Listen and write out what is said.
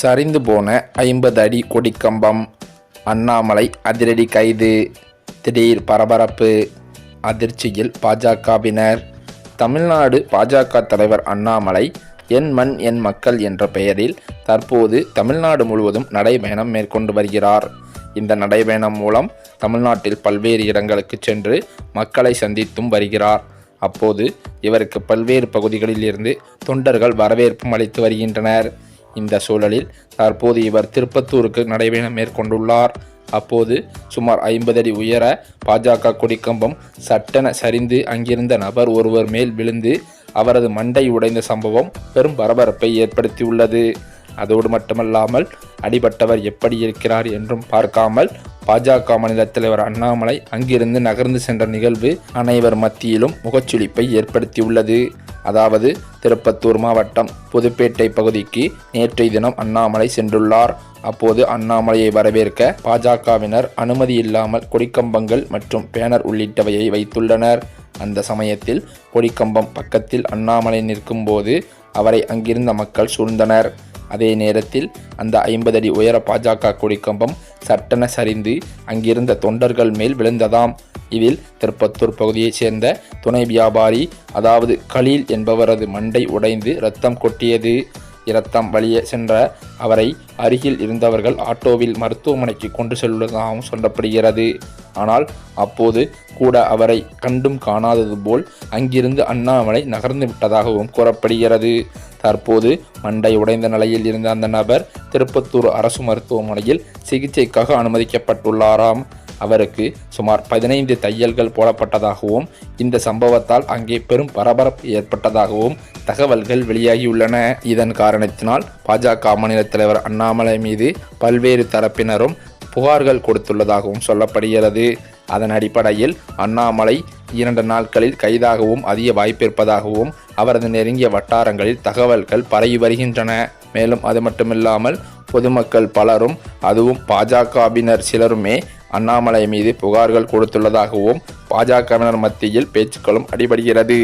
சரிந்து போன 50 அடி கொடிக்கம்பம். அண்ணாமலை அதிரடி கைது. திடீர் பரபரப்பு. அதிர்ச்சியில் பாஜகவினர். தமிழ்நாடு பாஜக தலைவர் அண்ணாமலை என் மண் என் மக்கள் என்ற பெயரில் தற்போது தமிழ்நாடு முழுவதும் நடைபயணம் மேற்கொண்டு வருகிறார். இந்த நடைபயணம் மூலம் தமிழ்நாட்டில் பல்வேறு இடங்களுக்கு சென்று மக்களை சந்தித்தும் வருகிறார். அப்போது இவருக்கு பல்வேறு பகுதிகளில் இருந்து தொண்டர்கள் வரவேற்பும் அளித்து வருகின்றனர். இந்த சூழலில் தற்போது இவர் திருப்பத்தூருக்கு நடைபயணம் மேற்கொண்டுள்ளார். அப்போது சுமார் 50 அடி உயர பாஜக கொடிக்கம்பம் சட்டென சரிந்து அங்கிருந்த நபர் ஒருவர் மேல் விழுந்து அவரது மண்டை உடைந்த சம்பவம் பெரும் பரபரப்பை ஏற்படுத்தியுள்ளது. அதோடு மட்டுமல்லாமல் அடிபட்டவர் எப்படி இருக்கிறார் என்றும் பார்க்காமல் பாஜக மாநில தலைவர் அண்ணாமலை அங்கிருந்து நகர்ந்து சென்ற நிகழ்வு அனைவர் மத்தியிலும் முகச்சுளிப்பை ஏற்படுத்தியுள்ளது. அதாவது திருப்பத்தூர் மாவட்டம் புதுப்பேட்டை பகுதிக்கு நேற்றைய தினம் அண்ணாமலை சென்றுள்ளார். அப்போது அண்ணாமலையை வரவேற்க பாஜகவினர் அனுமதி இல்லாமல் கொடிக்கம்பங்கள் மற்றும் பேனர் உள்ளிட்டவையை வைத்துள்ளனர். அந்த சமயத்தில் கொடிக்கம்பம் பக்கத்தில் அண்ணாமலை நிற்கும் போது அவரை அங்கிருந்த மக்கள் சூழ்ந்தனர். அதே நேரத்தில் அந்த 50 அடி உயர பாஜக கொடிக்கம்பம் சட்டென சரிந்து அங்கிருந்த தொண்டர்கள் மேல் விழுந்ததாம். இதில் திருப்பத்தூர் பகுதியைச் சேர்ந்த துணை வியாபாரி அதாவது கலீல் என்பவரது மண்டை உடைந்து இரத்தம் கொட்டியது. இரத்தம் வழியே சென்ற அவரை அருகில் இருந்தவர்கள் ஆட்டோவில் மருத்துவமனைக்கு கொண்டு செல்வதாகவும் சொல்லப்படுகிறது. ஆனால் அப்போது கூட அவரை கண்டும் காணாதது போல் அங்கிருந்து அண்ணாமலை நகர்ந்து விட்டதாகவும் கூறப்படுகிறது. தற்போது மண்டை உடைந்த நிலையில் இருந்த அந்த நபர் திருப்பத்தூர் அரசு மருத்துவமனையில் சிகிச்சைக்காக அனுமதிக்கப்பட்டுள்ளாராம். அவருக்கு சுமார் 15 தையல்கள் போடப்பட்டதாகவும் இந்த சம்பவத்தால் அங்கே பெரும் பரபரப்பு ஏற்பட்டதாகவும் தகவல்கள் வெளியாகியுள்ளன. இதன் காரணத்தினால் பாஜக மாநில தலைவர் அண்ணாமலை மீது பல்வேறு தரப்பினரும் புகார்கள் கொடுத்துள்ளதாகவும் சொல்லப்படுகிறது. அதன் அடிப்படையில் அண்ணாமலை 2 நாட்களில் கைதாகவும் அதிக வாய்ப்பிருப்பதாகவும் அவரது நெருங்கிய வட்டாரங்களில் தகவல்கள் பரவி வருகின்றன. மேலும் அது மட்டுமில்லாமல் பொதுமக்கள் பலரும் அதுவும் பாஜகவினர் சிலருமே அண்ணாமலை மீது புகார்கள் கொடுத்துள்ளதாகவும் பாஜகவினர் மத்தியில் பேச்சுக்களும் அடிபடுகிறது.